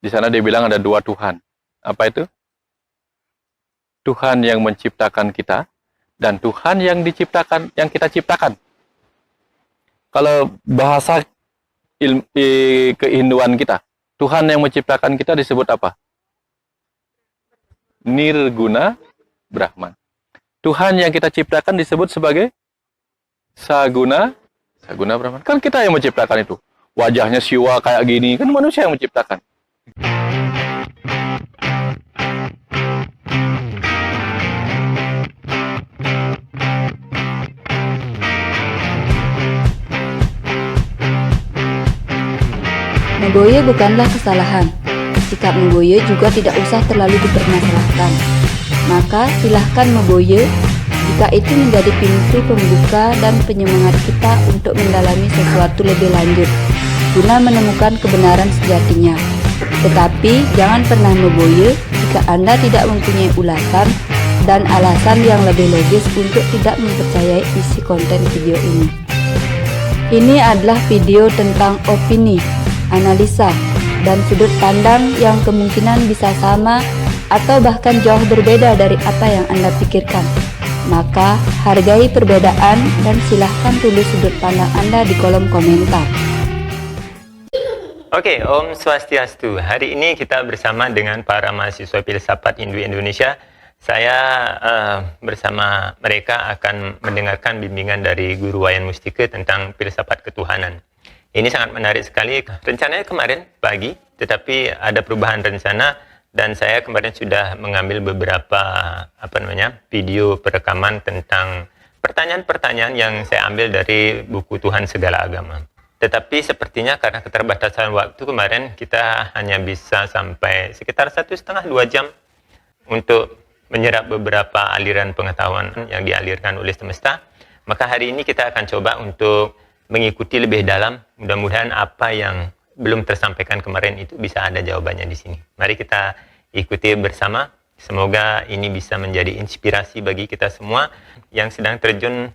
Di sana dia bilang ada dua Tuhan. Apa itu? Tuhan yang menciptakan kita dan Tuhan yang diciptakan, yang kita ciptakan. Kalau bahasa kehinduan kita, Tuhan yang menciptakan kita disebut apa? Nirguna Brahman. Tuhan yang kita ciptakan disebut sebagai Saguna Brahman. Kan kita yang menciptakan itu. Wajahnya Siwa kayak gini, kan manusia yang menciptakan. Meboye bukanlah kesalahan. Sikap Meboye juga tidak usah terlalu dipermasalahkan. Maka silahkan Meboye jika itu menjadi pintu pembuka dan penyemangat kita untuk mendalami sesuatu lebih lanjut guna menemukan kebenaran sejatinya. Tetapi jangan pernah Meboye jika Anda tidak mempunyai ulasan dan alasan yang lebih logis untuk tidak mempercayai isi konten video ini. Ini adalah video tentang opini, analisa, dan sudut pandang yang kemungkinan bisa sama atau bahkan jauh berbeda dari apa yang Anda pikirkan. Maka, hargai perbedaan dan silahkan tulis sudut pandang Anda di kolom komentar. Oke, Om Swastiastu. Hari ini kita bersama dengan para mahasiswa filsafat Hindu Indonesia. Saya bersama mereka akan mendengarkan bimbingan dari Guru Wayan Mustika tentang filsafat ketuhanan. Ini sangat menarik sekali. Rencananya kemarin pagi, tetapi ada perubahan rencana dan saya kemarin sudah mengambil beberapa video perekaman tentang pertanyaan-pertanyaan yang saya ambil dari buku Tuhan Segala Agama. Tetapi sepertinya karena keterbatasan waktu kemarin kita hanya bisa sampai sekitar 1,5-2 jam untuk menyerap beberapa aliran pengetahuan yang dialirkan oleh semesta. Maka hari ini kita akan coba untuk mengikuti lebih dalam. Mudah-mudahan apa yang belum tersampaikan kemarin itu bisa ada jawabannya di sini. Mari kita ikuti bersama. Semoga ini bisa menjadi inspirasi bagi kita semua yang sedang terjun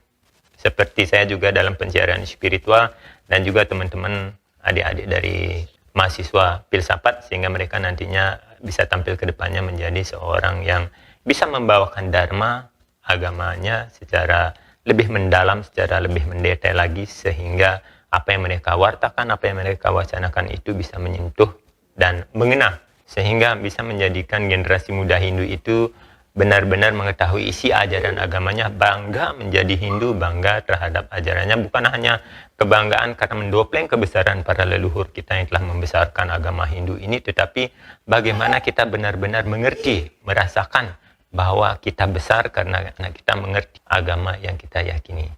seperti saya juga dalam pencarian spiritual dan juga teman-teman adik-adik dari mahasiswa filsafat sehingga mereka nantinya bisa tampil ke depannya menjadi seorang yang bisa membawakan dharma agamanya secara lebih mendalam, secara lebih mendetail lagi sehingga apa yang mereka wartakan, apa yang mereka wacanakan itu bisa menyentuh dan mengena sehingga bisa menjadikan generasi muda Hindu itu benar-benar mengetahui isi ajaran agamanya, bangga menjadi Hindu, bangga terhadap ajarannya, bukan hanya kebanggaan karena mendopleng kebesaran para leluhur kita yang telah membesarkan agama Hindu ini, tetapi bagaimana kita benar-benar mengerti, merasakan bahwa kita besar karena kita mengerti agama yang kita yakini.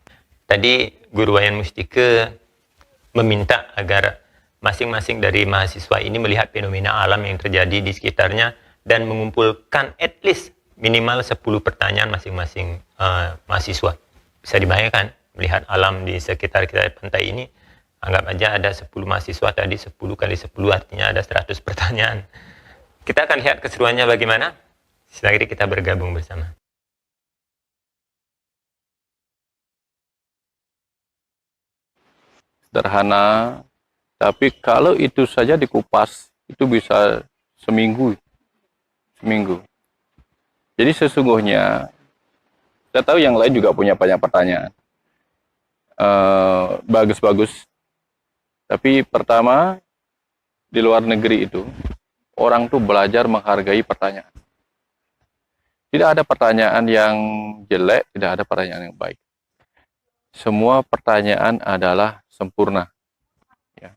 Tadi Guru Wayan Mustika meminta agar masing-masing dari mahasiswa ini melihat fenomena alam yang terjadi di sekitarnya dan mengumpulkan at least minimal 10 pertanyaan masing-masing mahasiswa. Bisa dibayangkan melihat alam di sekitar kita pantai ini, anggap aja ada 10 mahasiswa tadi, 10 kali 10 artinya ada 100 pertanyaan. Kita akan lihat keseruannya bagaimana. Silahkan kita bergabung bersama. Sederhana, tapi kalau itu saja dikupas, itu bisa seminggu. Jadi sesungguhnya, saya tahu yang lain juga punya banyak pertanyaan. Bagus-bagus. Tapi pertama, di luar negeri itu, orang tuh belajar menghargai pertanyaan. Tidak ada pertanyaan yang jelek, tidak ada pertanyaan yang baik. Semua pertanyaan adalah sempurna. Ya.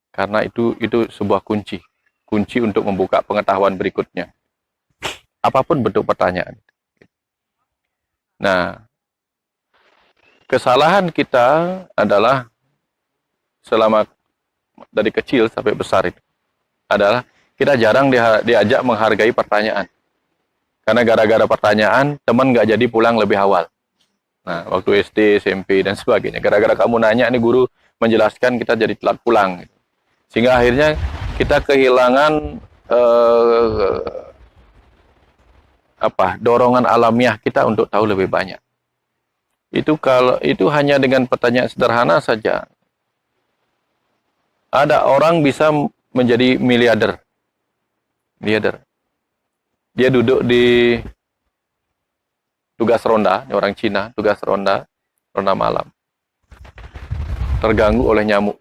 Karena itu sebuah kunci untuk membuka pengetahuan berikutnya. Apapun bentuk pertanyaan. Nah, kesalahan kita adalah selama dari kecil sampai besar itu adalah kita jarang diajak menghargai pertanyaan. Karena gara-gara pertanyaan, teman nggak jadi pulang lebih awal. Nah, waktu SD, SMP, dan sebagainya. Gara-gara kamu nanya, nih guru menjelaskan, kita jadi telat pulang. Sehingga akhirnya kita kehilangan dorongan alamiah kita untuk tahu lebih banyak. Kalau itu hanya dengan pertanyaan sederhana saja. Ada orang bisa menjadi miliarder Leader. Dia duduk di tugas ronda, ini orang Cina, tugas ronda malam. Terganggu oleh nyamuk.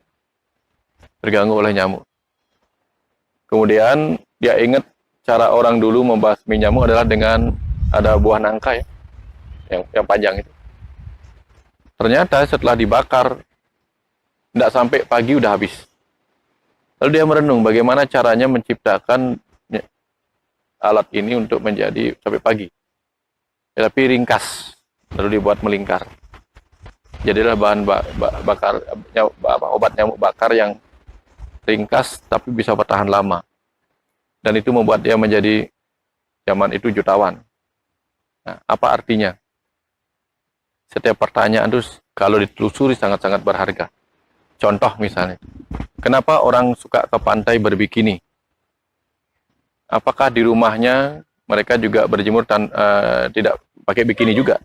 Kemudian dia ingat cara orang dulu membasmi nyamuk adalah dengan ada buah nangka ya, yang panjang itu. Ternyata setelah dibakar, tidak sampai pagi udah habis. Lalu dia merenung bagaimana caranya menciptakan alat ini untuk menjadi sampai pagi. Tapi ringkas, lalu dibuat melingkar. Jadilah bahan bakar obat nyamuk bakar yang ringkas tapi bisa bertahan lama. Dan itu membuat dia menjadi zaman itu jutawan. Nah, apa artinya? Setiap pertanyaan itu kalau ditelusuri sangat-sangat berharga. Contoh misalnya, kenapa orang suka ke pantai berbikini? Apakah di rumahnya mereka juga berjemur tidak pakai bikini juga?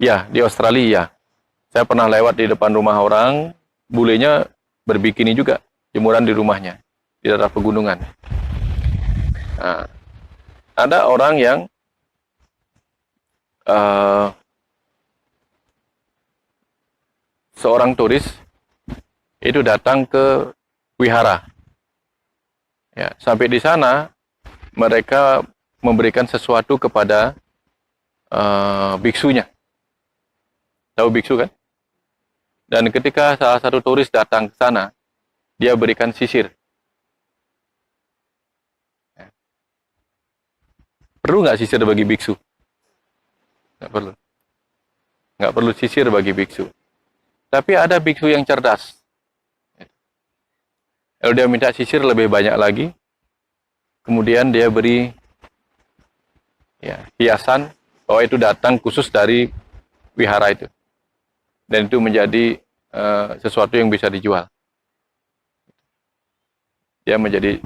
Ya, di Australia. Saya pernah lewat di depan rumah orang, bulenya berbikini juga, jemuran di rumahnya, di daerah pegunungan. Nah, ada orang yang seorang turis itu datang ke wihara. Ya, sampai di sana mereka memberikan sesuatu kepada biksunya. Tahu biksu kan? Dan ketika salah satu turis datang ke sana, dia berikan sisir. Ya. Perlu nggak sisir bagi biksu? Nggak perlu. Nggak perlu sisir bagi biksu. Tapi ada biksu yang cerdas. Lalu dia minta sisir lebih banyak lagi. Kemudian dia beri hiasan bahwa itu datang khusus dari wihara itu. Dan itu menjadi sesuatu yang bisa dijual. Dia menjadi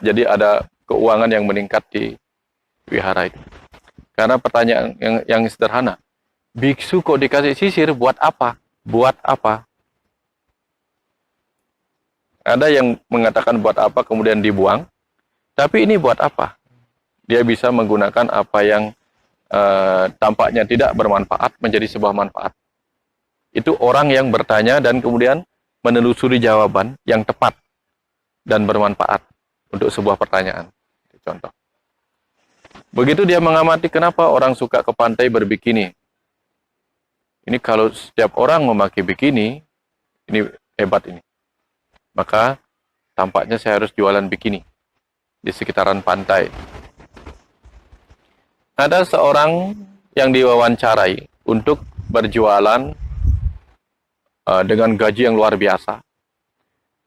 jadi ada keuangan yang meningkat di wihara itu. Karena pertanyaan yang sederhana, biksu kok dikasih sisir buat apa? Buat apa? Ada yang mengatakan buat apa kemudian dibuang, tapi ini buat apa? Dia bisa menggunakan apa yang tampaknya tidak bermanfaat menjadi sebuah manfaat. Itu orang yang bertanya dan kemudian menelusuri jawaban yang tepat dan bermanfaat untuk sebuah pertanyaan. Contoh. Begitu dia mengamati kenapa orang suka ke pantai berbikini. Ini kalau setiap orang memakai bikini, ini hebat ini. Maka tampaknya saya harus jualan bikini di sekitaran pantai. Ada seorang yang diwawancarai untuk berjualan dengan gaji yang luar biasa.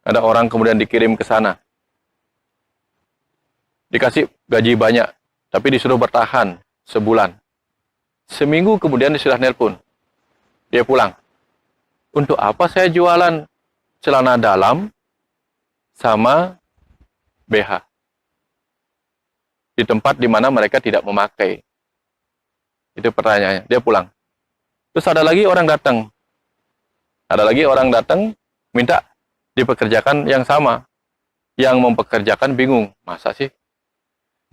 Ada orang kemudian dikirim ke sana. Dikasih gaji banyak, tapi disuruh bertahan sebulan. Seminggu kemudian dia sudah nelpon. Dia pulang. Untuk apa saya jualan celana dalam sama BH? Di tempat di mana mereka tidak memakai. Itu pertanyaannya. Dia pulang. Terus ada lagi orang datang. Minta dipekerjakan yang sama. Yang mempekerjakan bingung. Masa sih?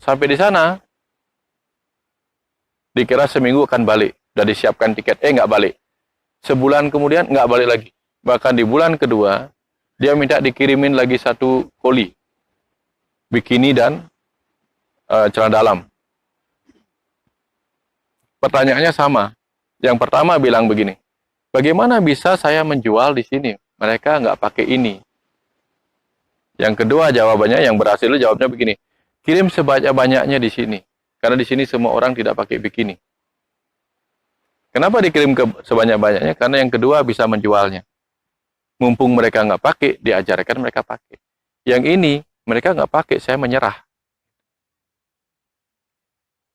Sampai di sana, dikira seminggu akan balik. Sudah disiapkan tiket, nggak balik. Sebulan kemudian nggak balik lagi. Bahkan di bulan kedua, dia minta dikirimin lagi satu koli. Bikini dan celana dalam. Pertanyaannya sama. Yang pertama bilang begini, bagaimana bisa saya menjual di sini? Mereka nggak pakai ini. Yang kedua jawabannya, yang berhasil jawabnya begini, kirim sebanyak-banyaknya di sini. Karena di sini semua orang tidak pakai bikini. Kenapa dikirim ke sebanyak-banyaknya? Karena yang kedua bisa menjualnya. Mumpung mereka nggak pakai, diajarkan mereka pakai. Yang ini, mereka nggak pakai, saya menyerah.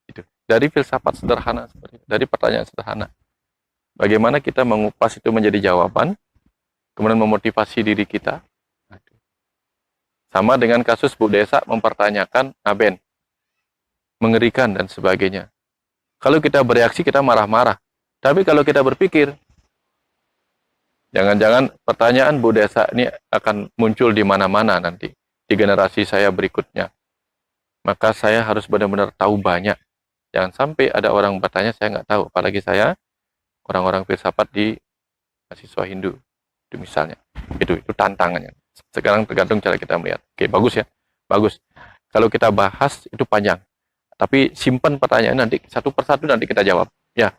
Itu. Dari filsafat sederhana, dari pertanyaan sederhana. Bagaimana kita mengupas itu menjadi jawaban, kemudian memotivasi diri kita. Sama dengan kasus Bu Desa mempertanyakan Aben. Mengerikan dan sebagainya. Kalau kita bereaksi, kita marah-marah. Tapi kalau kita berpikir, jangan-jangan pertanyaan Bu Desa ini akan muncul di mana-mana nanti. Di generasi saya berikutnya. maka saya harus benar-benar tahu banyak. Jangan sampai ada orang bertanya saya nggak tahu, apalagi saya orang-orang filsafat di mahasiswa Hindu, itu misalnya. Itu tantangannya. Sekarang tergantung cara kita melihat. Oke, bagus ya, bagus. Kalau kita bahas itu panjang, tapi simpan pertanyaan nanti satu persatu nanti kita jawab. Ya,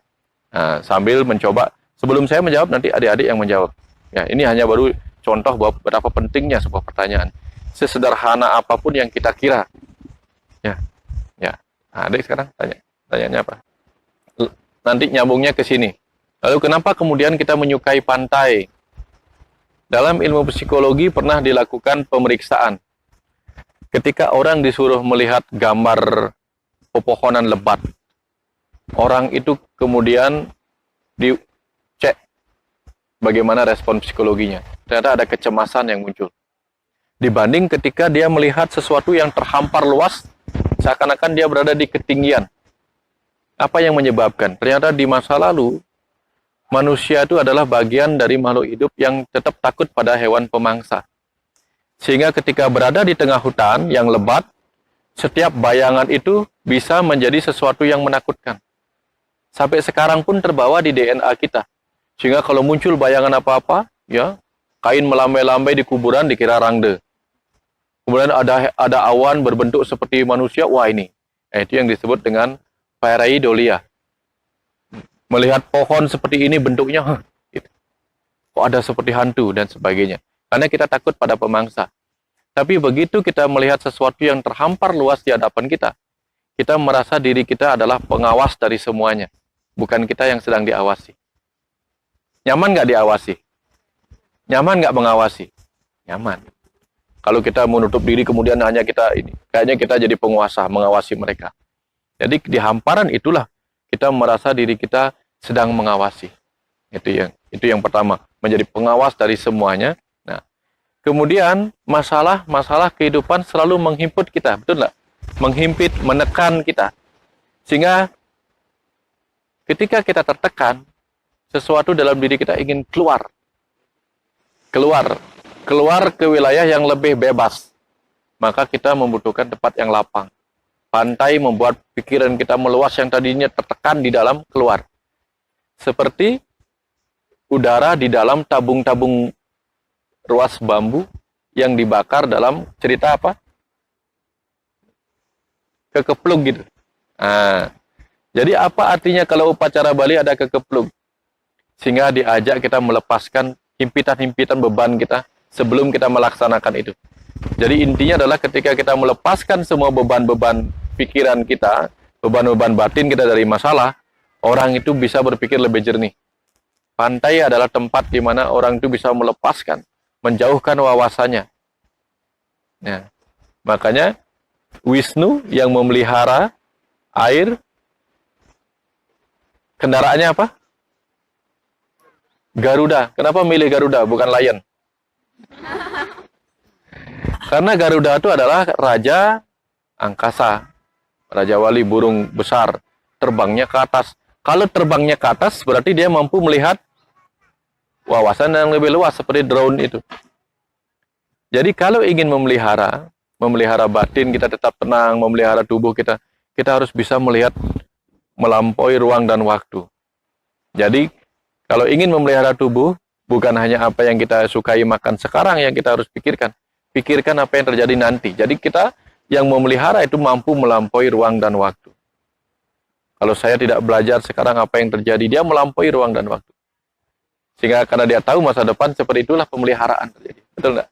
sambil mencoba. Sebelum saya menjawab nanti adik-adik yang menjawab. Ya, ini hanya baru contoh bahwa betapa pentingnya sebuah pertanyaan. Sesederhana apapun yang kita kira. Ya, ya. Nah, adik sekarang tanyanya apa? Nanti nyambungnya ke sini. Lalu kenapa kemudian kita menyukai pantai? Dalam ilmu psikologi pernah dilakukan pemeriksaan. Ketika orang disuruh melihat gambar pepohonan lebat, orang itu kemudian dicek bagaimana respon psikologinya. Ternyata ada kecemasan yang muncul. Dibanding ketika dia melihat sesuatu yang terhampar luas, seakan-akan dia berada di ketinggian. Apa yang menyebabkan? Ternyata di masa lalu, manusia itu adalah bagian dari makhluk hidup yang tetap takut pada hewan pemangsa. Sehingga ketika berada di tengah hutan yang lebat, setiap bayangan itu bisa menjadi sesuatu yang menakutkan. Sampai sekarang pun terbawa di DNA kita. Sehingga kalau muncul bayangan apa-apa, ya, kain melambai-lambai di kuburan dikira rangde. Kemudian ada awan berbentuk seperti manusia, wah ini. Itu yang disebut dengan pareidolia. Melihat pohon seperti ini bentuknya, gitu. Kok ada seperti hantu dan sebagainya. Karena kita takut pada pemangsa. Tapi begitu kita melihat sesuatu yang terhampar luas di hadapan kita, kita merasa diri kita adalah pengawas dari semuanya. Bukan kita yang sedang diawasi. Nyaman nggak diawasi? Nyaman nggak mengawasi? Nyaman. Kalau kita menutup diri kemudian hanya kita ini, kayaknya kita jadi penguasa, mengawasi mereka. Jadi di hamparan itulah kita merasa diri kita sedang mengawasi. Itu yang pertama, menjadi pengawas dari semuanya. Nah, kemudian masalah kehidupan selalu menghimpit kita, betul nggak? Menghimpit, menekan kita. Sehingga ketika kita tertekan, sesuatu dalam diri kita ingin keluar ke wilayah yang lebih bebas. Maka kita membutuhkan tempat yang lapang. Pantai membuat pikiran kita meluas yang tadinya tertekan di dalam keluar. Seperti udara di dalam tabung-tabung ruas bambu yang dibakar dalam cerita apa? Kekeplug gitu. Nah, jadi apa artinya kalau upacara Bali ada kekeplug? Sehingga diajak kita melepaskan himpitan-himpitan beban kita sebelum kita melaksanakan itu. Jadi intinya adalah ketika kita melepaskan semua beban-beban pikiran kita, beban-beban batin kita dari masalah, orang itu bisa berpikir lebih jernih. Pantai adalah tempat di mana orang itu bisa melepaskan, menjauhkan wawasannya. Nah, makanya Wisnu yang memelihara air, kendaraannya apa? Garuda. Kenapa milih Garuda, bukan lion? Karena Garuda itu adalah raja angkasa, raja wali burung besar, terbangnya ke atas. Kalau terbangnya ke atas, berarti dia mampu melihat wawasan yang lebih luas, seperti drone itu. Jadi kalau ingin memelihara batin kita tetap tenang, memelihara tubuh kita harus bisa melihat melampaui ruang dan waktu. Jadi kalau ingin memelihara tubuh, bukan hanya apa yang kita sukai makan sekarang yang kita harus pikirkan. Pikirkan apa yang terjadi nanti. Jadi kita yang memelihara itu mampu melampaui ruang dan waktu. Kalau saya tidak belajar sekarang apa yang terjadi, dia melampaui ruang dan waktu. Sehingga karena dia tahu masa depan, seperti itulah pemeliharaan terjadi. Betul nggak?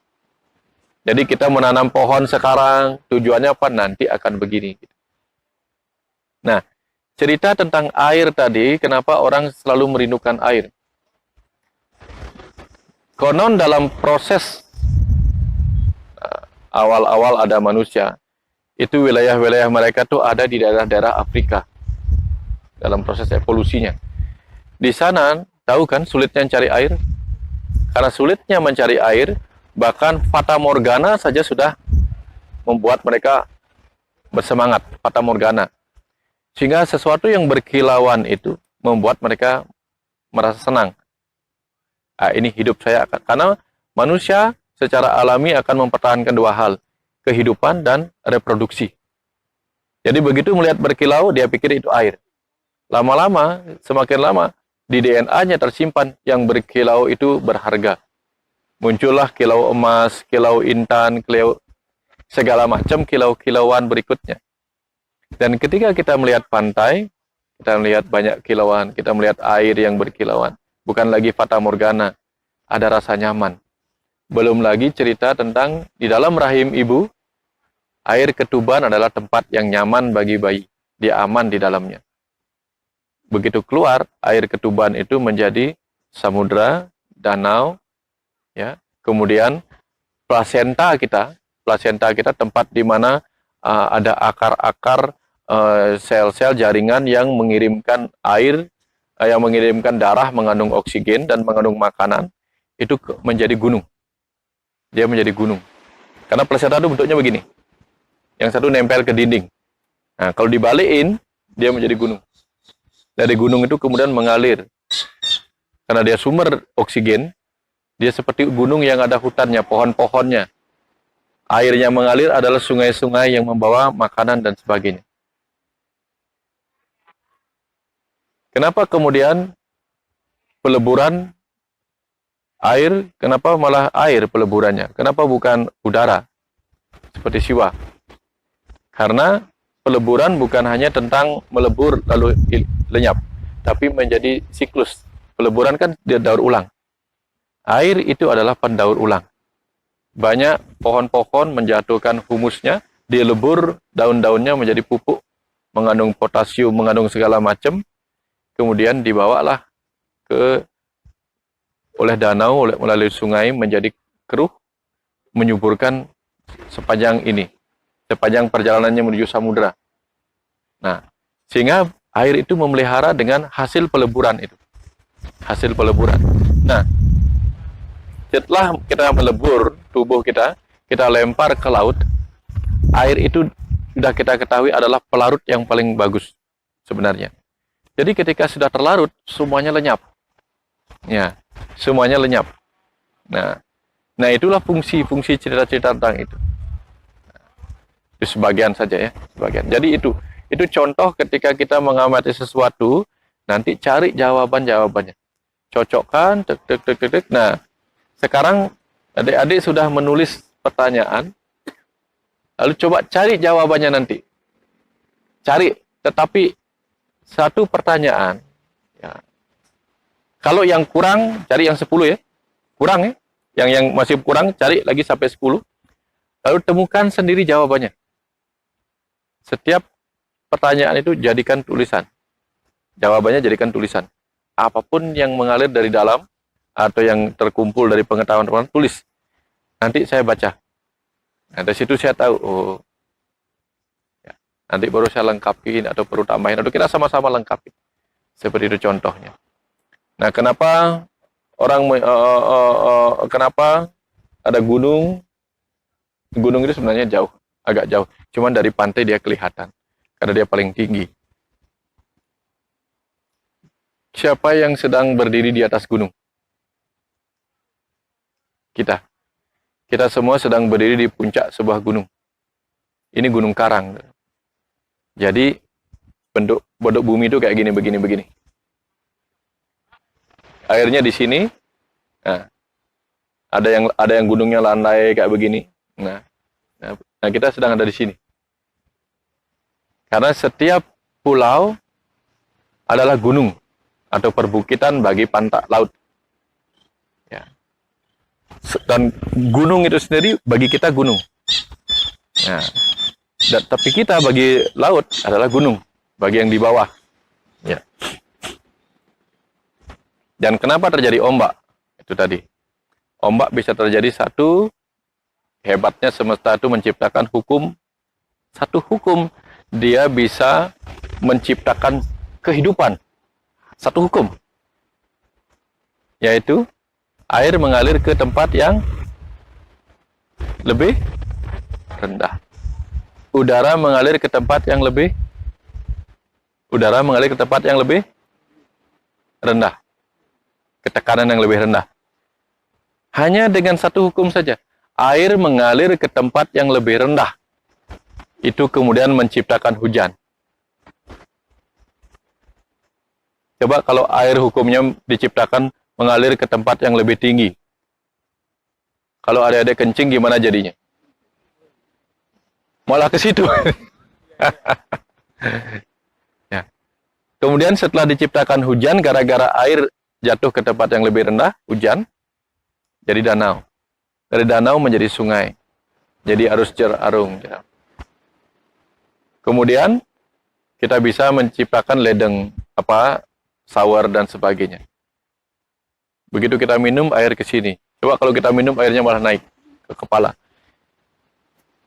Jadi kita menanam pohon sekarang, tujuannya apa? Nanti akan begini. Nah, cerita tentang air tadi, kenapa orang selalu merindukan air? Konon dalam proses awal-awal ada manusia, itu wilayah-wilayah mereka tuh ada di daerah-daerah Afrika dalam proses evolusinya. Di sana, tahu kan sulitnya mencari air? Karena sulitnya mencari air, bahkan fata morgana saja sudah membuat mereka bersemangat, fata morgana. Sehingga sesuatu yang berkilauan itu membuat mereka merasa senang. Ini hidup saya akan, karena manusia secara alami akan mempertahankan dua hal, kehidupan dan reproduksi. Jadi begitu melihat berkilau, dia pikir itu air. Lama-lama, semakin lama, di DNA-nya tersimpan yang berkilau itu berharga. Muncullah kilau emas, kilau intan, kilau segala macam kilau-kilauan berikutnya. Dan ketika kita melihat pantai, kita melihat banyak kilauan, kita melihat air yang berkilauan. Bukan lagi fata morgana, ada rasa nyaman. Belum lagi cerita tentang di dalam rahim ibu, air ketuban adalah tempat yang nyaman bagi bayi. Dia aman di dalamnya. Begitu keluar, air ketuban itu menjadi samudra, danau, ya. Kemudian plasenta kita tempat di mana ada akar-akar sel-sel jaringan yang mengirimkan air, yang mengirimkan darah mengandung oksigen dan mengandung makanan, itu menjadi gunung. Dia menjadi gunung. Karena plasenta itu bentuknya begini. Yang satu nempel ke dinding. Nah, kalau dibalikin, dia menjadi gunung. Dari gunung itu kemudian mengalir. Karena dia sumber oksigen, dia seperti gunung yang ada hutannya, pohon-pohonnya. Airnya mengalir adalah sungai-sungai yang membawa makanan dan sebagainya. Kenapa kemudian peleburan air, kenapa malah air peleburannya? Kenapa bukan udara? Seperti Siwa. Karena peleburan bukan hanya tentang melebur lalu lenyap, tapi menjadi siklus. Peleburan kan dia daur ulang. Air itu adalah pendaur ulang. Banyak pohon-pohon menjatuhkan humusnya, dilebur daun-daunnya menjadi pupuk, mengandung potasium, mengandung segala macam, kemudian dibawalah oleh danau, melalui sungai menjadi keruh, menyuburkan sepanjang ini. Sepanjang perjalanannya menuju samudera. Nah, sehingga air itu memelihara dengan hasil peleburan itu. Hasil peleburan. Nah, setelah kita melebur tubuh kita lempar ke laut, air itu sudah kita ketahui adalah pelarut yang paling bagus sebenarnya. Jadi ketika sudah terlarut, semuanya lenyap. Ya, semuanya lenyap. Nah itulah fungsi cerita-cerita tentang itu. Sebagian saja ya, sebagian. Jadi itu contoh ketika kita mengamati sesuatu, nanti cari jawabannya. Cocokkan, tek. Nah, sekarang adik-adik sudah menulis pertanyaan, lalu coba cari jawabannya nanti. Cari, tetapi satu pertanyaan, ya. Kalau yang kurang, cari yang 10 ya. Kurang ya. Yang masih kurang, cari lagi sampai 10. Lalu temukan sendiri jawabannya. Setiap pertanyaan itu jadikan tulisan. Jawabannya jadikan tulisan. Apapun yang mengalir dari dalam atau yang terkumpul dari pengetahuan teman, tulis. Nanti saya baca. Nah, dari situ saya tahu, oh, ya, nanti baru saya lengkapin atau perlu tambahin, atau kita sama-sama lengkapin. Seperti itu contohnya. Nah, kenapa kenapa ada gunung? Gunung itu sebenarnya jauh. Agak jauh, cuman dari pantai dia kelihatan karena dia paling tinggi. Siapa yang sedang berdiri di atas gunung? Kita semua sedang berdiri di puncak sebuah gunung. Ini Gunung Karang. Jadi bentuk bumi itu kayak gini, begini. Airnya di sini. Nah, ada yang gunungnya landai kayak begini. Nah, kita sedang ada di sini. Karena setiap pulau adalah gunung atau perbukitan bagi pantai laut. Ya. Dan gunung itu sendiri bagi kita gunung. Nah, tapi kita bagi laut adalah gunung, bagi yang di bawah. Ya. Dan kenapa terjadi ombak? Itu tadi. Ombak bisa terjadi satu. Hebatnya semesta itu menciptakan hukum. Satu hukum, dia bisa menciptakan kehidupan. Satu hukum. Yaitu, air mengalir ke tempat yang lebih rendah. Udara mengalir ke tempat yang lebih rendah. Ketekanan yang lebih rendah. Hanya dengan satu hukum saja. Air mengalir ke tempat yang lebih rendah. itu kemudian menciptakan hujan. Coba kalau air hukumnya diciptakan mengalir ke tempat yang lebih tinggi. Kalau ada kencing gimana jadinya? Malah ke situ. Ya. Kemudian setelah diciptakan hujan, gara-gara air jatuh ke tempat yang lebih rendah, hujan, jadi danau. Dari danau menjadi sungai. Jadi arus cer arung. Kemudian kita bisa menciptakan ledeng, shower dan sebagainya. Begitu kita minum, air ke sini. Coba kalau kita minum, airnya malah naik ke kepala.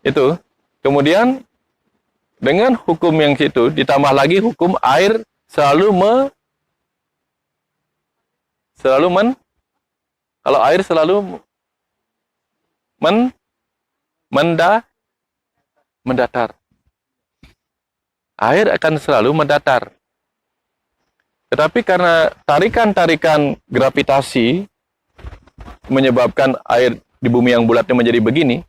Itu. Kemudian dengan hukum yang situ ditambah lagi hukum air kalau air selalu mendatar. Air akan selalu mendatar. Tetapi karena tarikan-tarikan gravitasi menyebabkan air di bumi yang bulatnya menjadi begini,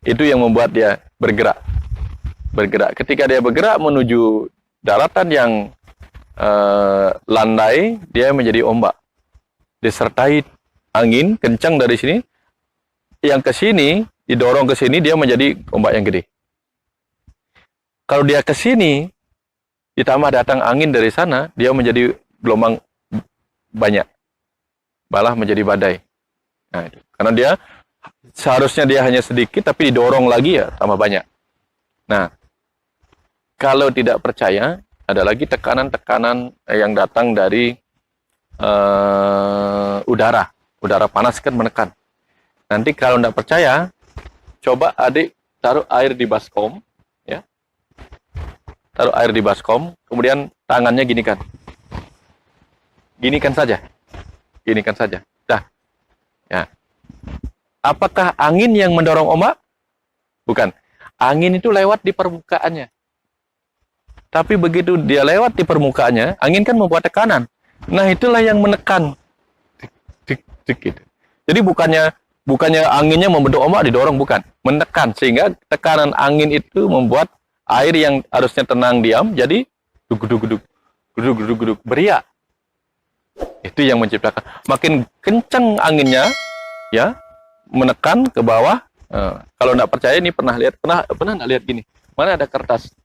itu yang membuat dia bergerak. Ketika dia bergerak menuju daratan yang landai, dia menjadi ombak. Disertai angin kencang dari sini, yang ke sini didorong ke sini, dia menjadi ombak yang gede. Kalau dia ke sini ditambah datang angin dari sana, dia menjadi gelombang banyak, malah menjadi badai. Nah, itu. Karena dia seharusnya dia hanya sedikit, tapi didorong lagi ya tambah banyak. Nah, kalau tidak percaya, ada lagi tekanan-tekanan yang datang dari udara. Udara panas kan menekan. Nanti kalau tidak percaya, coba adik taruh air di baskom, ya. Taruh air di baskom, kemudian tangannya ginikan. Ginikan saja. Dah. Ya. Apakah angin yang mendorong ombak? Bukan. Angin itu lewat di permukaannya. Tapi begitu dia lewat di permukaannya, angin kan membuat tekanan. Nah, itulah yang menekan. Gitu. Jadi bukannya anginnya membentuk ombak didorong, bukan. Menekan, sehingga tekanan angin itu membuat air yang harusnya tenang diam jadi gudug beriak. Itu yang menciptakan. Makin kencang anginnya, ya, menekan ke bawah. Kalau nggak percaya, ini pernah nggak lihat gini? Mana ada kertas?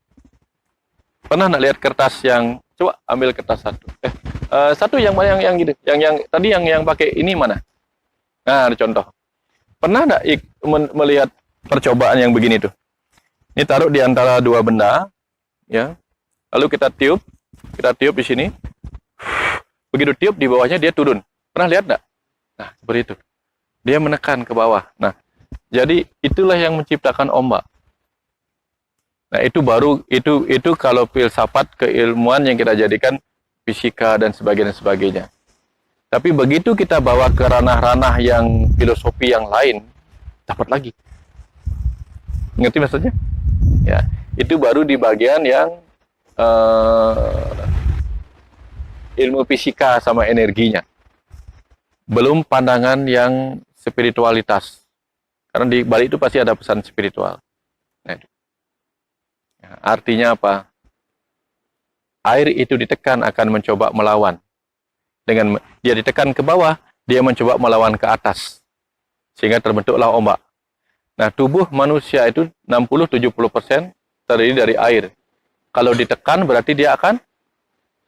Pernah nggak lihat kertas yang, coba ambil kertas satu. Satu yang mana yang gitu? Yang tadi yang pakai ini mana? Nah, ada contoh. Pernah nggak melihat percobaan yang begini tuh? Ini taruh di antara dua benda, ya. Lalu kita tiup di sini. Begitu tiup di bawahnya dia turun. Pernah lihat nggak? Nah, seperti itu. Dia menekan ke bawah. Nah, jadi itulah yang menciptakan ombak. Nah, itu kalau filsafat keilmuan yang kita jadikan fisika dan sebagainya. Tapi begitu kita bawa ke ranah-ranah yang filosofi yang lain, dapat lagi. Ngerti maksudnya? Ya, itu baru di bagian yang ilmu fisika sama energinya. Belum pandangan yang spiritualitas. Karena di balik itu pasti ada pesan spiritual. Nah, itu. Ya, artinya apa? Air itu ditekan akan mencoba melawan. Dengan dia ditekan ke bawah, dia mencoba melawan ke atas. Sehingga terbentuklah ombak. Nah, tubuh manusia itu 60-70% terdiri dari air. Kalau ditekan berarti dia akan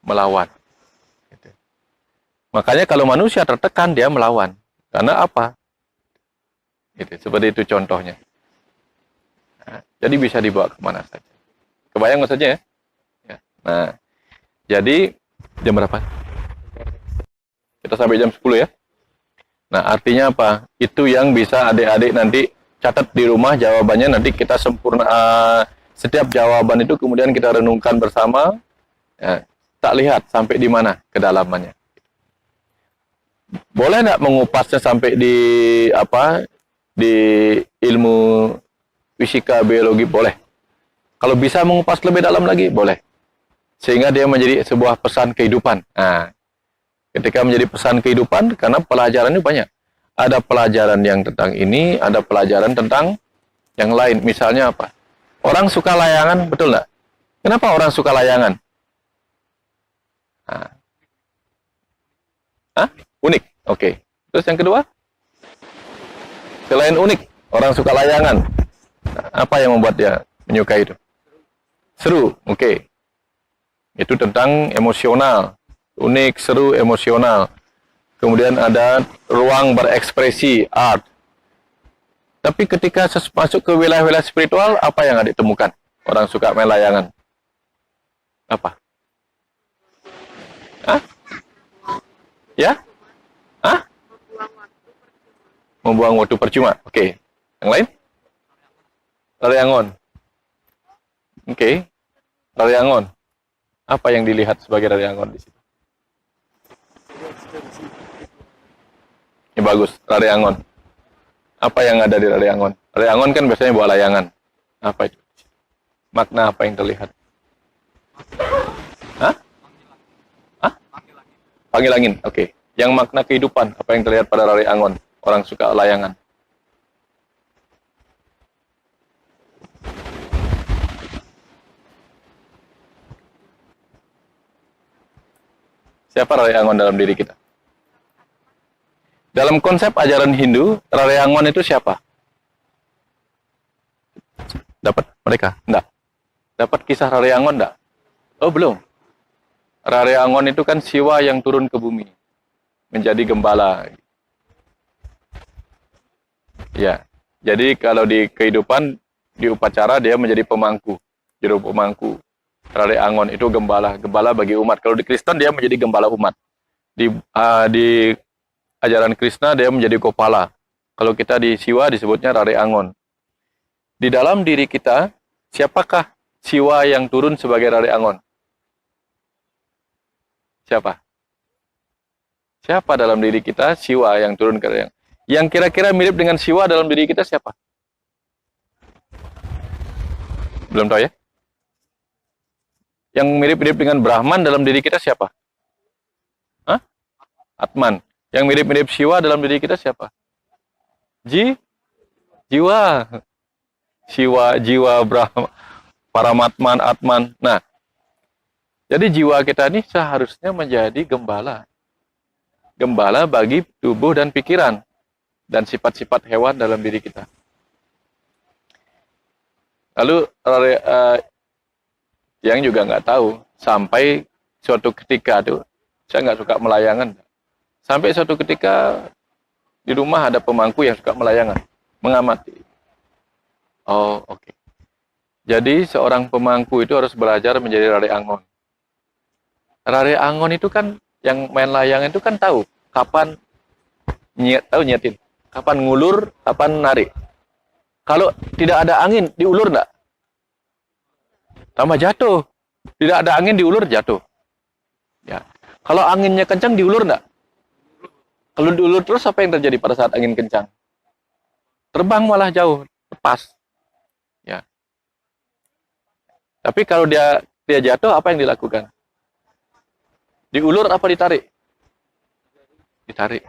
melawan. Gitu. Makanya kalau manusia tertekan, dia melawan. Karena apa? Gitu. Seperti itu contohnya. Nah, jadi bisa dibawa kemana saja. Kebayang maksudnya ya? Ya. Nah, jadi jam berapa? Kita sampai jam 10 ya. Nah, artinya apa? Itu yang bisa adik-adik nanti catat di rumah jawabannya, nanti kita sempurna. Setiap jawaban itu kemudian kita renungkan bersama. Ya, tak lihat sampai di mana kedalamannya. Boleh nggak mengupasnya sampai di ilmu fisika, biologi? Boleh. Kalau bisa mengupas lebih dalam lagi, boleh. Sehingga dia menjadi sebuah pesan kehidupan. Nah, ketika menjadi pesan kehidupan, karena pelajarannya banyak. Ada pelajaran yang tentang ini, ada pelajaran tentang yang lain. Misalnya apa? Orang suka layangan, betul nggak? Kenapa orang suka layangan? Nah. Hah? Unik. Oke. Terus yang kedua? Selain unik, orang suka layangan. Nah, apa yang membuat dia menyukai itu? Seru. Oke. Itu tentang emosional. Unik, seru, emosional. Kemudian ada ruang berekspresi, art. Tapi ketika masuk ke wilayah-wilayah spiritual, apa yang ada ditemukan? Orang suka main layangan. Apa? Hah? Ya? Hah? Membuang waktu percuma. Oke. Yang lain? Lari angon. Oke. Lari angon. Apa yang dilihat sebagai lari angon di situ? Ini bagus, lari angon. Apa yang ada di lari angon? Lari angon kan biasanya bawa layangan. Apa itu? Makna apa yang terlihat? Hah? Hah? Panggil angin. Oke. Yang makna kehidupan, apa yang terlihat pada lari angon? Orang suka layangan. Siapa lari angon dalam diri kita? Dalam konsep ajaran Hindu, lari angon itu siapa? Dapat mereka? Enggak. Dapat kisah lari angon enggak? Oh, belum. Lari angon itu kan Siwa yang turun ke bumi. Menjadi gembala. Ya. Jadi kalau di kehidupan, di upacara dia menjadi pemangku. Juru pemangku. Lari angon itu gembala. Gembala bagi umat. Kalau di Kristen dia menjadi gembala umat. Di ajaran Krishna dia menjadi Gopala. Kalau kita di Siwa disebutnya lari angon. Di dalam diri kita, siapakah Siwa yang turun sebagai lari angon? Siapa? Siapa dalam diri kita Siwa yang turun ke lari angon? Yang kira-kira mirip dengan Siwa dalam diri kita siapa? Belum tahu ya? Yang mirip-mirip dengan Brahman dalam diri kita siapa? Hah? Atman. Yang mirip-mirip Siwa dalam diri kita siapa? Jiwa. Siwa, jiwa, Brahma, Paramatman, Atman. Nah, jadi jiwa kita ini seharusnya menjadi gembala. Gembala bagi tubuh dan pikiran. Dan sifat-sifat hewan dalam diri kita. Lalu, yang juga nggak tahu, sampai suatu ketika tuh, saya nggak suka melayangan. Sampai suatu ketika, di rumah ada pemangku yang suka melayangan. Mengamati. Oh, oke. Jadi seorang pemangku itu harus belajar menjadi lari angon. Lari angon itu kan yang main layangan itu kan tahu kapan nyiatin, kapan ngulur, kapan narik. Kalau tidak ada angin, diulur enggak? Tambah jatuh. Tidak ada angin, diulur jatuh. Ya. Kalau anginnya kencang, diulur enggak? Kalau diulur terus apa yang terjadi pada saat angin kencang? Terbang malah jauh, lepas. Ya. Tapi kalau dia jatuh, apa yang dilakukan? Diulur apa ditarik? Ditarik.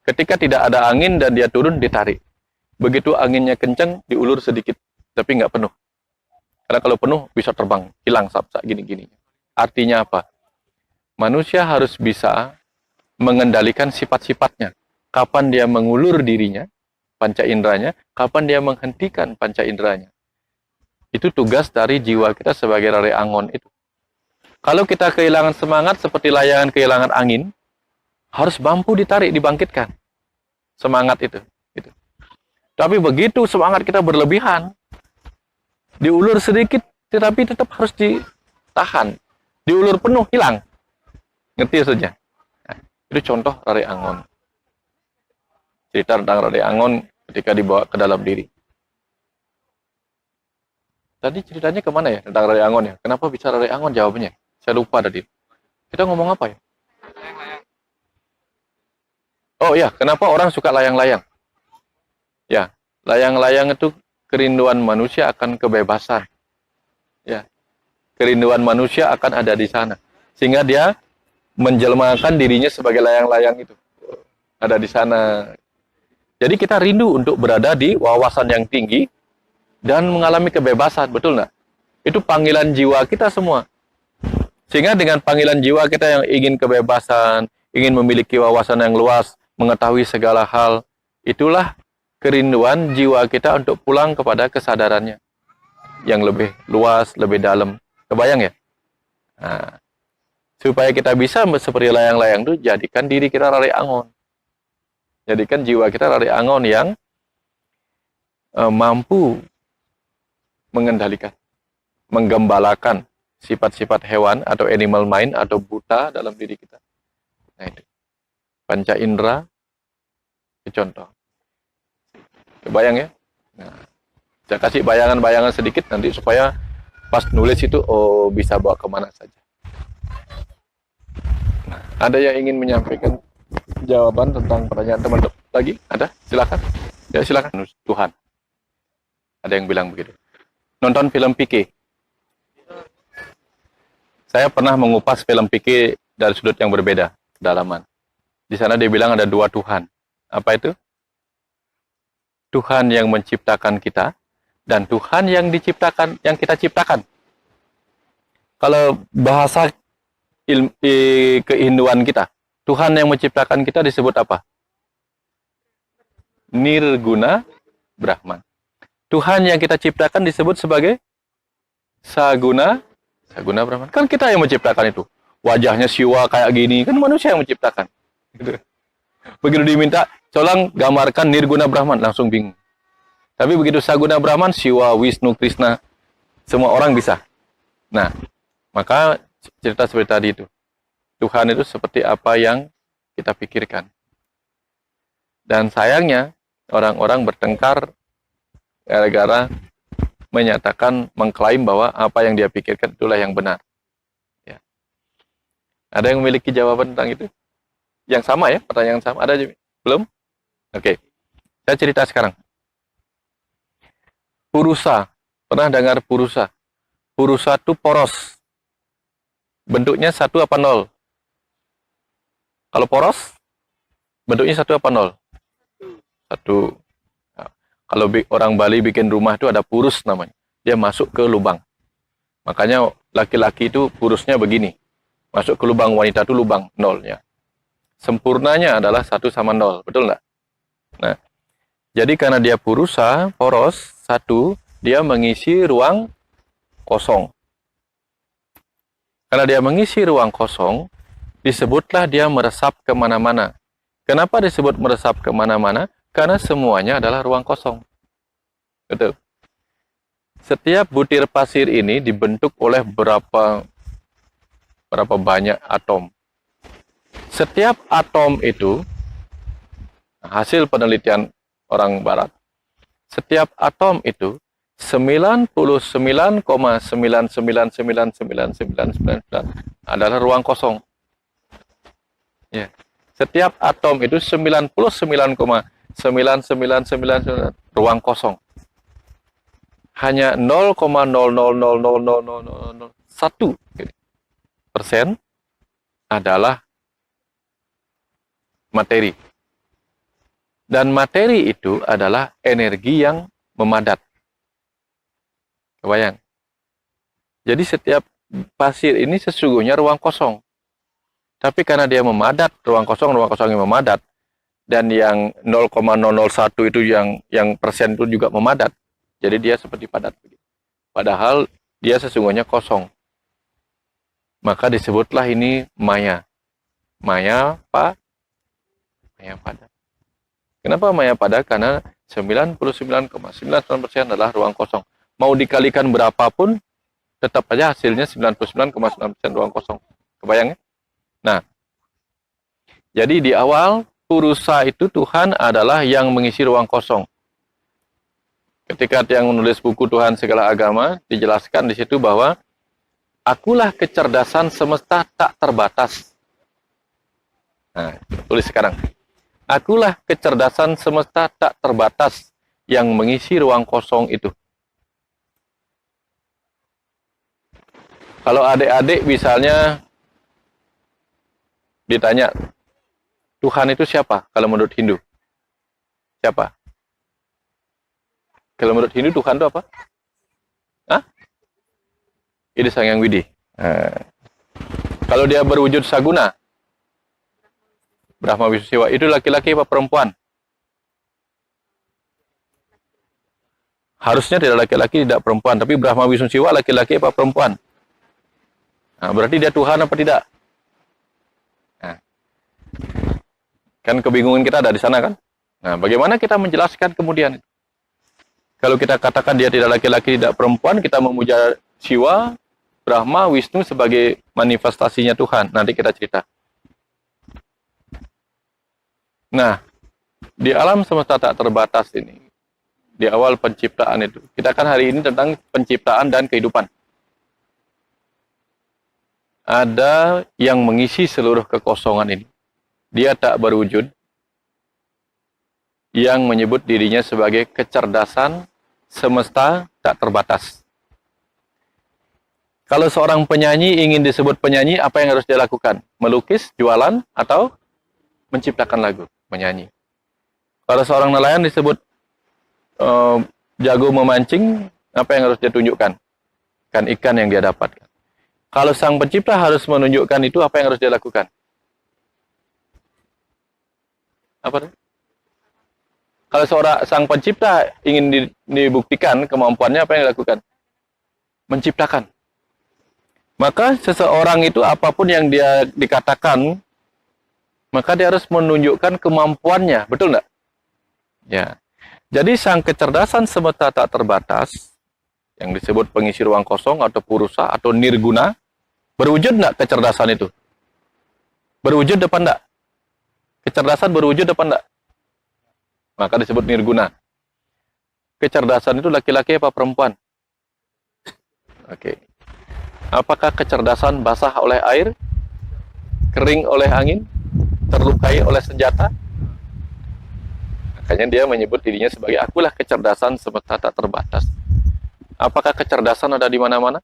Ketika tidak ada angin dan dia turun, ditarik. Begitu anginnya kencang, diulur sedikit, tapi nggak penuh. Karena kalau penuh, bisa terbang, hilang sapsa gini-gini. Artinya apa? Manusia harus bisa mengendalikan sifat-sifatnya. Kapan dia mengulur dirinya, panca inderanya, kapan dia menghentikan panca inderanya. Itu tugas dari jiwa kita sebagai lari angon itu. Kalau kita kehilangan semangat seperti layangan kehilangan angin, harus mampu ditarik, dibangkitkan. Semangat itu. Gitu. Tapi begitu semangat kita berlebihan, diulur sedikit, tetapi tetap harus ditahan. Diulur penuh, hilang. Ngerti saja. Nah, itu contoh lari angon. Cerita tentang lari angon ketika dibawa ke dalam diri. Tadi ceritanya kemana ya tentang lari angon ya? Kenapa bisa lari angon jawabannya? Saya lupa tadi. Kita ngomong apa ya? Oh ya, kenapa orang suka layang-layang? Ya, layang-layang itu kerinduan manusia akan kebebasan. Ya, kerinduan manusia akan ada di sana. Sehingga dia menjelmakan dirinya sebagai layang-layang itu. Ada di sana. Jadi kita rindu untuk berada di wawasan yang tinggi, dan mengalami kebebasan, betul nggak? Itu panggilan jiwa kita semua. Sehingga dengan panggilan jiwa kita yang ingin kebebasan, ingin memiliki wawasan yang luas, mengetahui segala hal, itulah kerinduan jiwa kita untuk pulang kepada kesadarannya yang lebih luas, lebih dalam. Kebayang ya? Nah, supaya kita bisa seperti layang-layang itu, jadikan diri kita lari angon. Jadikan jiwa kita lari angon yang mampu mengendalikan, menggembalakan sifat-sifat hewan atau animal mind atau buta dalam diri kita. Nah itu. Panca indera, contoh. Kebayang ya? Nah, saya kasih bayangan-bayangan sedikit nanti supaya pas nulis itu bisa bawa kemana saja. Nah, ada yang ingin menyampaikan jawaban tentang pertanyaan teman-teman lagi? Ada? Silakan. Ya silakan. Tuhan. Ada yang bilang begitu. Nonton film Pique. Saya pernah mengupas film Pique dari sudut yang berbeda, kedalaman. Di sana dia bilang ada dua Tuhan. Apa itu? Tuhan yang menciptakan kita dan Tuhan yang diciptakan, yang kita ciptakan. Kalau bahasa kehinduan kita, Tuhan yang menciptakan kita disebut apa? Nirguna Brahman. Tuhan yang kita ciptakan disebut sebagai Saguna Brahman. Kan kita yang menciptakan itu. Wajahnya siwa kayak gini, kan manusia yang menciptakan. Gitu. Begitu diminta, tolong gambarkan Nirguna Brahman, langsung bingung. Tapi begitu Saguna Brahman, Siwa, Wisnu, Krishna, semua orang bisa. Nah, maka cerita seperti tadi itu. Tuhan itu seperti apa yang kita pikirkan. Dan sayangnya, orang-orang bertengkar gara-gara menyatakan, mengklaim bahwa apa yang dia pikirkan itulah yang benar. Ya. Ada yang memiliki jawaban tentang itu? Yang sama ya, pertanyaan yang sama. Ada belum? Oke. Saya cerita sekarang. Purusa. Pernah dengar purusa? Purusa itu poros. Bentuknya 1 apa 0? Kalau poros, bentuknya 1 apa 0? 1. Nah, kalau orang Bali bikin rumah itu ada purus namanya. Dia masuk ke lubang. Makanya laki-laki itu purusnya begini. Masuk ke lubang, wanita itu lubang 0-nya. Sempurnanya adalah 1 sama 0. Betul nggak? Nah, jadi karena dia purusa, poros, 1, dia mengisi ruang kosong. Karena dia mengisi ruang kosong, disebutlah dia meresap kemana-mana. Kenapa disebut meresap kemana-mana? Karena semuanya adalah ruang kosong. Betul. Setiap butir pasir ini dibentuk oleh berapa banyak atom. Setiap atom itu, hasil penelitian orang barat, setiap atom itu 99,9999999 adalah ruang kosong. Ya. Setiap atom itu 99,99999 ruang kosong. Hanya 0,0000001% adalah materi. Dan materi itu adalah energi yang memadat. Kebayang? Jadi setiap pasir ini sesungguhnya ruang kosong. Tapi karena dia memadat, ruang kosong yang memadat, dan yang 0,001 itu yang persen itu juga memadat. Jadi dia seperti padat. Padahal dia sesungguhnya kosong. Maka disebutlah ini maya. Maya padat. Kenapa maya padat? Karena 99,99% adalah ruang kosong. Mau dikalikan berapapun, tetap aja hasilnya 99,9% ruang kosong. Kebayang ya? Nah, jadi di awal, purusa itu Tuhan adalah yang mengisi ruang kosong. Ketika yang menulis buku Tuhan Segala Agama, dijelaskan di situ bahwa akulah kecerdasan semesta tak terbatas. Nah, tulis sekarang. Akulah kecerdasan semesta tak terbatas yang mengisi ruang kosong itu. Kalau adik-adik misalnya ditanya, Tuhan itu siapa kalau menurut Hindu? Siapa? Kalau menurut Hindu Tuhan itu apa? Hah? Ida Sang Hyang Widi. Kalau dia berwujud saguna, Brahma Wisnu Siwa, itu laki-laki apa perempuan? Harusnya tidak laki-laki, tidak perempuan. Tapi Brahma Wisnu Siwa laki-laki apa perempuan? Nah, berarti dia Tuhan apa tidak? Nah, kan kebingungan kita ada di sana kan? Nah, bagaimana kita menjelaskan kemudian? Kalau kita katakan dia tidak laki-laki, tidak perempuan, kita memuja Siwa, Brahma, Wisnu sebagai manifestasinya Tuhan. Nanti kita cerita. Nah, di alam semesta tak terbatas ini, di awal penciptaan itu, kita kan hari ini tentang penciptaan dan kehidupan. Ada yang mengisi seluruh kekosongan ini. Dia tak berwujud, yang menyebut dirinya sebagai kecerdasan semesta tak terbatas. Kalau seorang penyanyi ingin disebut penyanyi, apa yang harus dia lakukan? Melukis, jualan, atau menciptakan lagu, menyanyi. Kalau seorang nelayan disebut jago memancing, apa yang harus dia tunjukkan? Kan ikan yang dia dapatkan. Kalau sang pencipta harus menunjukkan itu, apa yang harus dia lakukan? Apa? Kalau sang pencipta ingin dibuktikan kemampuannya, apa yang dilakukan? Menciptakan. Maka seseorang itu apapun yang dia dikatakan, maka dia harus menunjukkan kemampuannya. Betul nggak? Ya. Jadi sang kecerdasan semesta tak terbatas, yang disebut pengisi ruang kosong atau purusa atau nirguna, berwujud nggak kecerdasan itu? Berwujud depan nggak? Kecerdasan berwujud depan nggak? Maka disebut nirguna. Kecerdasan itu laki-laki apa perempuan? Oke. Apakah kecerdasan basah oleh air, kering oleh angin, terlukai oleh senjata? Makanya dia menyebut dirinya sebagai akulah kecerdasan semesta tak terbatas. Apakah kecerdasan ada di mana-mana?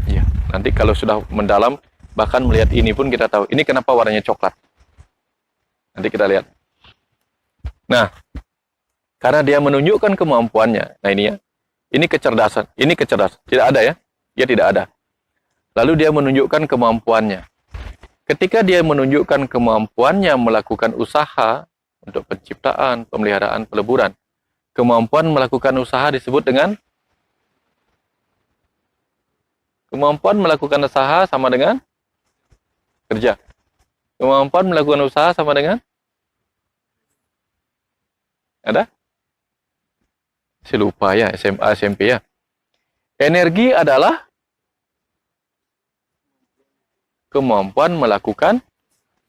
Iya. Nanti kalau sudah mendalam, bahkan melihat ini pun kita tahu. Ini kenapa warnanya coklat? Nanti kita lihat. Nah, karena dia menunjukkan kemampuannya. Nah ini ya. Ini kecerdasan. Ini kecerdasan. Tidak ada ya? Dia tidak ada. Lalu dia menunjukkan kemampuannya. Ketika dia menunjukkan kemampuannya melakukan usaha untuk penciptaan, pemeliharaan, peleburan, kemampuan melakukan usaha disebut dengan kemampuan melakukan usaha sama dengan kerja. Kemampuan melakukan usaha sama dengan ada? Saya lupa ya, SMA, SMP ya. Energi adalah kemampuan melakukan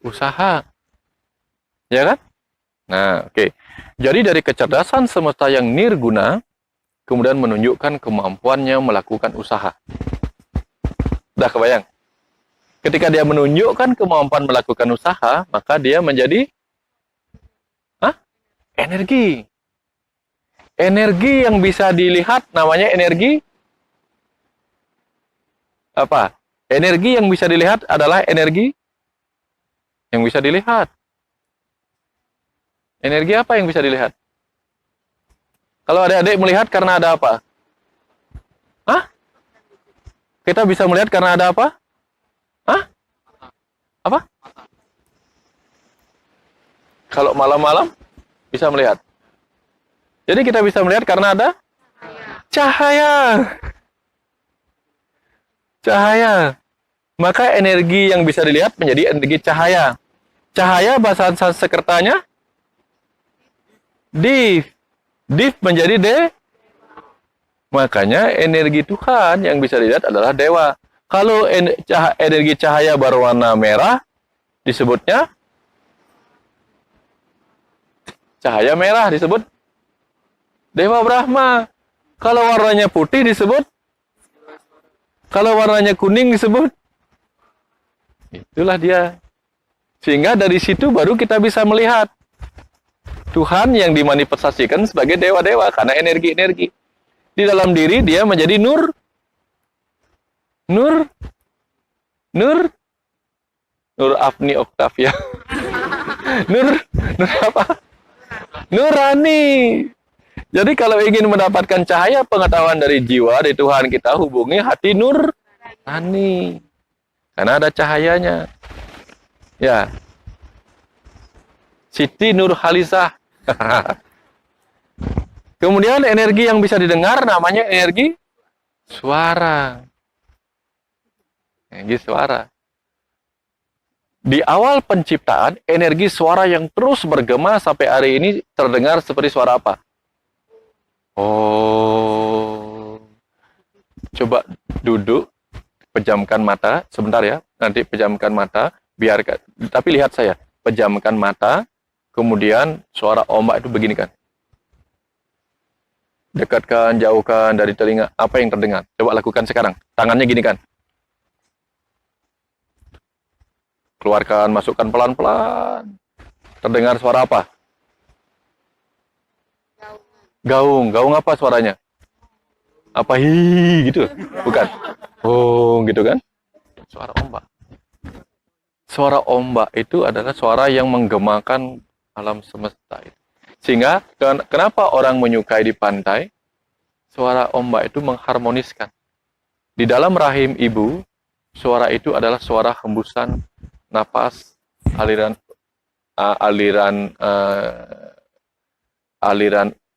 usaha. Ya kan? Nah, oke. Jadi dari kecerdasan semesta yang nirguna, kemudian menunjukkan kemampuannya melakukan usaha. Udah kebayang? Ketika dia menunjukkan kemampuan melakukan usaha, maka dia menjadi energi. Energi yang bisa dilihat namanya energi apa? Energi yang bisa dilihat adalah energi yang bisa dilihat. Energi apa yang bisa dilihat? Kalau adik-adik melihat karena ada apa? Hah? Kita bisa melihat karena ada apa? Hah? Apa? Kalau malam-malam bisa melihat. Jadi kita bisa melihat karena ada cahaya. Cahaya. Maka energi yang bisa dilihat menjadi energi cahaya. Cahaya bahasa Sanskertanya div. Div menjadi de. Makanya energi Tuhan yang bisa dilihat adalah dewa. Kalau energi cahaya berwarna merah disebutnya cahaya merah, disebut Dewa Brahma. Kalau warnanya putih disebut, kalau warnanya kuning disebut, itulah dia. Sehingga dari situ baru kita bisa melihat Tuhan yang dimanifestasikan sebagai dewa-dewa karena energi-energi. Di dalam diri dia menjadi nur. Nur Afni Octavia. Nur apa? Nurani. Jadi kalau ingin mendapatkan cahaya pengetahuan dari jiwa, dari Tuhan kita, hubungi hati nurani. Karena ada cahayanya. Ya. Siti Nurhalisah. Kemudian energi yang bisa didengar namanya energi suara. Energi suara. Di awal penciptaan, energi suara yang terus bergema sampai hari ini terdengar seperti suara apa? Oh. Coba duduk, pejamkan mata, sebentar ya. Nanti pejamkan mata, biarkan. Tapi lihat saya, pejamkan mata, kemudian suara ombak itu begini kan. Dekatkan, jauhkan dari telinga. Apa yang terdengar? Coba lakukan sekarang. Tangannya gini kan. Keluarkan, masukkan pelan-pelan. Terdengar suara apa? Gaung. Gaung apa suaranya? Apa hi gitu? Bukan. Oh, gitu kan? Suara ombak. Suara ombak itu adalah suara yang menggemakan alam semesta itu. Sehingga kenapa orang menyukai di pantai? Suara ombak itu mengharmoniskan. Di dalam rahim ibu, suara itu adalah suara hembusan napas, aliran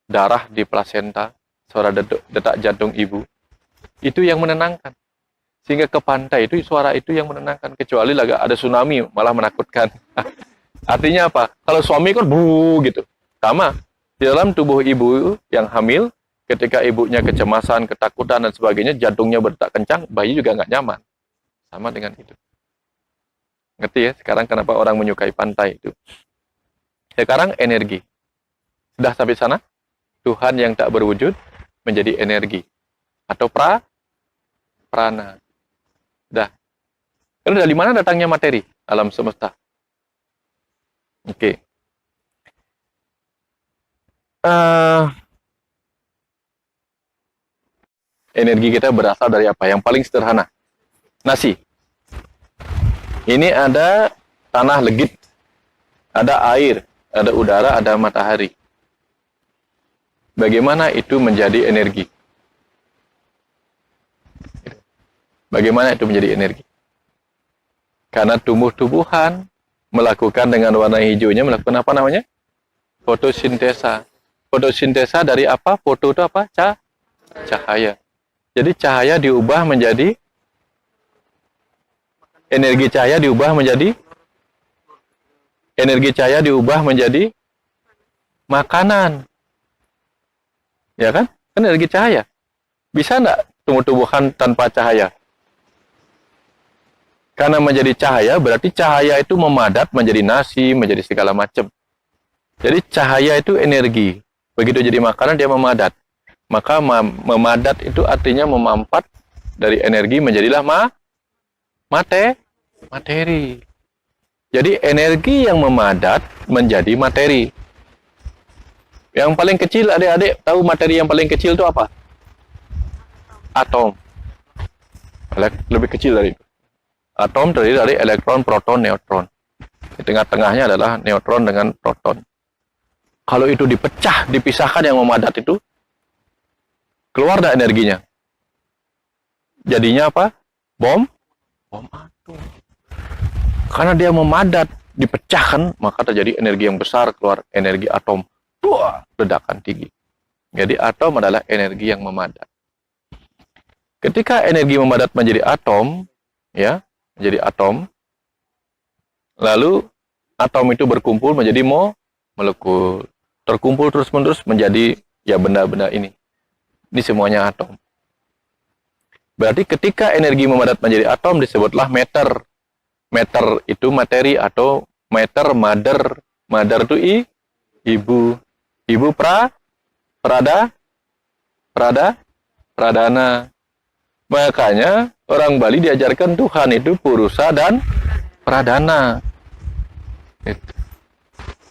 darah di plasenta, suara detak jantung ibu. Itu yang menenangkan. Sehingga ke pantai itu suara itu yang menenangkan. Kecuali lagi ada tsunami, malah menakutkan. Artinya apa? Kalau suami kan bu gitu. Sama. Di dalam tubuh ibu yang hamil, ketika ibunya kecemasan, ketakutan, dan sebagainya, jantungnya berdetak kencang, bayi juga nggak nyaman. Sama dengan itu. Ngerti ya? Sekarang kenapa orang menyukai pantai itu. Sekarang energi. Sudah sampai sana? Tuhan yang tak berwujud menjadi energi. Atau prana. Dah. Lalu dari mana datangnya materi alam semesta? Oke. Energi kita berasal dari apa? Yang paling sederhana. Nasi. Ini ada tanah legit, ada air, ada udara, ada matahari. Bagaimana itu menjadi energi? Bagaimana itu menjadi energi? Karena tumbuh-tumbuhan melakukan dengan warna hijaunya, melakukan apa namanya? Fotosintesa. Fotosintesa dari apa? Foto itu apa? Cahaya. Jadi cahaya diubah menjadi energi cahaya diubah menjadi makanan. Ya kan? Kan energi cahaya. Bisa enggak tumbuh-tumbuhan tanpa cahaya? Karena menjadi cahaya, berarti cahaya itu memadat menjadi nasi, menjadi segala macam. Jadi cahaya itu energi. Begitu jadi makanan, dia memadat. Maka memadat itu artinya memampat dari energi menjadilah materi. Jadi energi yang memadat menjadi materi. Yang paling kecil, adik-adik tahu materi yang paling kecil itu apa? Atom. Lebih kecil dari itu. Atom terdiri dari elektron, proton, neutron. Di tengah-tengahnya adalah neutron dengan proton. Kalau itu dipecah, dipisahkan yang memadat itu, keluar dah energinya. Jadinya apa? Bom atom. Karena dia memadat, dipecahkan, maka terjadi energi yang besar, keluar energi atom. Wah, ledakan tinggi. Jadi atom adalah energi yang memadat. Ketika energi memadat menjadi atom, ya, menjadi atom, lalu atom itu berkumpul menjadi molekul. Terkumpul terus-menerus menjadi ya benda-benda ini. Ini semuanya atom. Berarti ketika energi memadat menjadi atom disebutlah matter. Matter itu materi atau matter mother. Mother itu ibu. Ibu pradana. Makanya orang Bali diajarkan Tuhan itu Purusa dan Pradana. Itu.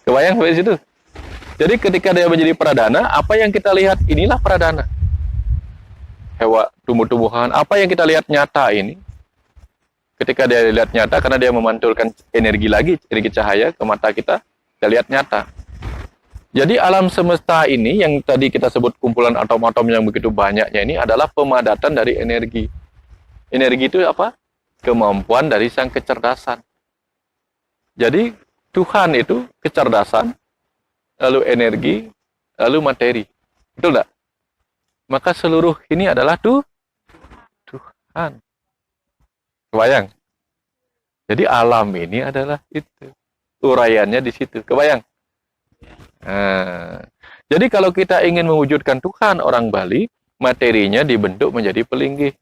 Kebayang sampai situ? Jadi ketika dia menjadi pradana, apa yang kita lihat inilah pradana. Hewan, tumbuh-tumbuhan, apa yang kita lihat nyata ini, ketika dia lihat nyata, karena dia memantulkan energi lagi, energi cahaya ke mata kita lihat nyata. Jadi alam semesta ini yang tadi kita sebut kumpulan atom-atom yang begitu banyaknya ini adalah pemadatan dari energi. Energi itu apa? Kemampuan dari sang kecerdasan. Jadi Tuhan itu kecerdasan, lalu energi, lalu materi. Betul tidak? Maka seluruh ini adalah Tuhan. Kebayang? Jadi alam ini adalah itu. Uraiannya di situ. Kebayang? Nah, jadi kalau kita ingin mewujudkan Tuhan orang Bali, materinya dibentuk menjadi pelinggih.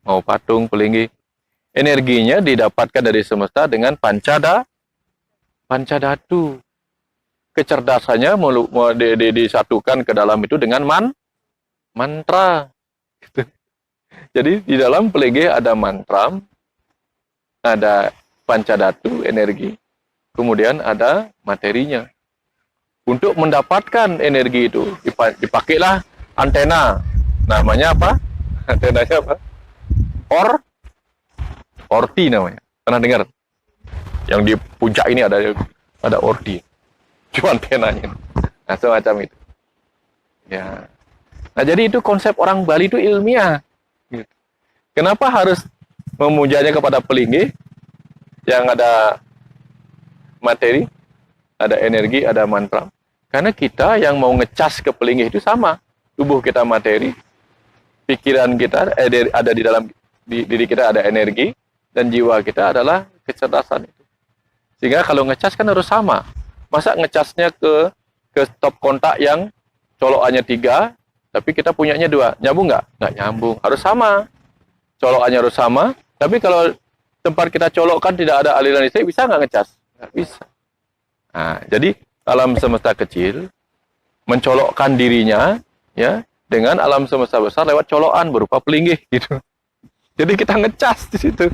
Mau patung, pelinggih. Energinya didapatkan dari semesta dengan pancadatu. Kecerdasannya disatukan ke dalam itu dengan mantra. Gitu. Jadi di dalam pelinggih ada mantra, ada pancadatu, energi, kemudian ada materinya. Untuk mendapatkan energi itu, dipakailah antena. Namanya apa? Antenanya apa? Orti namanya. Pernah dengar? Yang di puncak ini ada orti. Cuma antenanya. Nah, semacam itu. Ya. Nah, jadi itu konsep orang Bali itu ilmiah. Gitu. Kenapa harus memujanya kepada pelinggih yang ada materi, ada energi, ada mantra? Karena kita yang mau ngecas ke pelinggih itu sama. Tubuh kita materi, pikiran kita ada di dalam diri kita ada energi, dan jiwa kita adalah kecerdasan itu. Sehingga kalau ngecas kan harus sama. Masa ngecasnya ke stop kontak yang colokannya 3, tapi kita punyanya 2, nyambung nggak? Nggak nyambung, harus sama. Colokannya harus sama, tapi kalau tempat kita colokkan tidak ada aliran listrik, bisa nggak ngecas? Nggak bisa. Nah, jadi alam semesta kecil mencolokkan dirinya ya dengan alam semesta besar lewat colokan berupa pelinggih gitu. Jadi kita ngecas di situ.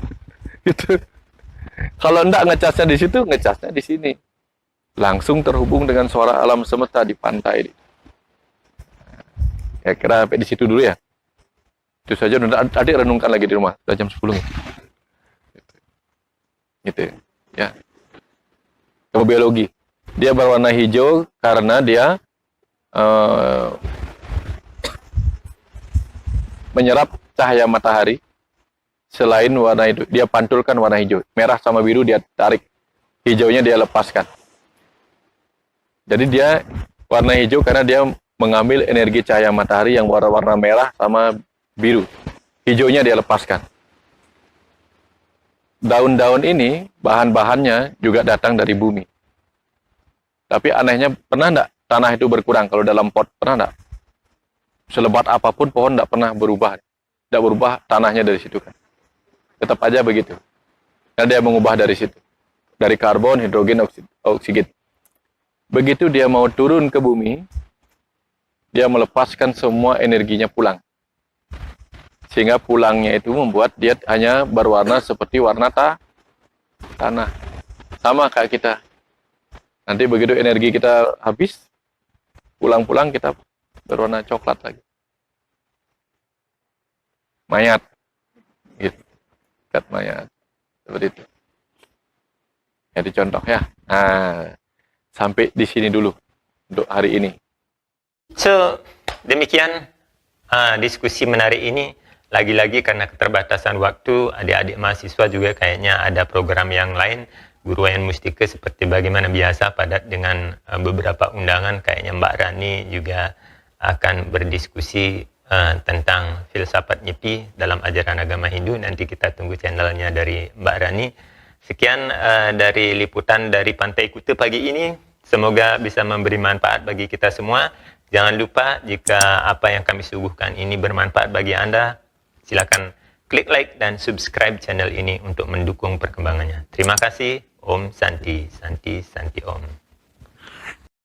Gitu. Kalau enggak ngecasnya di situ, ngecasnya di sini. Langsung terhubung dengan suara alam semesta di pantai. Ya kira sampai di situ dulu ya. Itu saja. Adik renungkan lagi di rumah. Sudah jam 10. Gitu. Ya. Kalau biologi, dia berwarna hijau karena dia menyerap cahaya matahari. Selain warna itu, dia pantulkan warna hijau. Merah sama biru dia tarik. Hijaunya dia lepaskan. Jadi dia warna hijau karena dia mengambil energi cahaya matahari yang warna merah sama biru. Hijaunya dia lepaskan. Daun-daun ini, bahan-bahannya juga datang dari bumi. Tapi anehnya, pernah enggak tanah itu berkurang kalau dalam pot? Pernah enggak? Selebat apapun pohon enggak pernah berubah. Tidak berubah tanahnya dari situ kan. Tetap aja begitu. Karena dia mengubah dari situ. Dari karbon, hidrogen, oksigen. Begitu dia mau turun ke bumi, dia melepaskan semua energinya pulang. Sehingga pulangnya itu membuat dia hanya berwarna seperti warna tanah. Sama kayak kita. Nanti begitu energi kita habis, pulang-pulang kita berwarna coklat lagi. Mayat. Gitu. Mayat seperti itu. Jadi contoh ya. Nah, sampai di sini dulu untuk hari ini. So, demikian diskusi menarik ini. Lagi-lagi karena keterbatasan waktu, adik-adik mahasiswa juga kayaknya ada program yang lain. Guru Wayan Mustika seperti bagaimana biasa padat dengan beberapa undangan. Kayaknya Mbak Rani juga akan berdiskusi tentang filsafat Nyepi dalam ajaran agama Hindu. Nanti kita tunggu channelnya dari Mbak Rani. Sekian dari liputan dari Pantai Kuta pagi ini. Semoga bisa memberi manfaat bagi kita semua. Jangan lupa jika apa yang kami suguhkan ini bermanfaat bagi Anda, silakan klik like dan subscribe channel ini untuk mendukung perkembangannya. Terima kasih. Om Santi, Santi, Santi Om.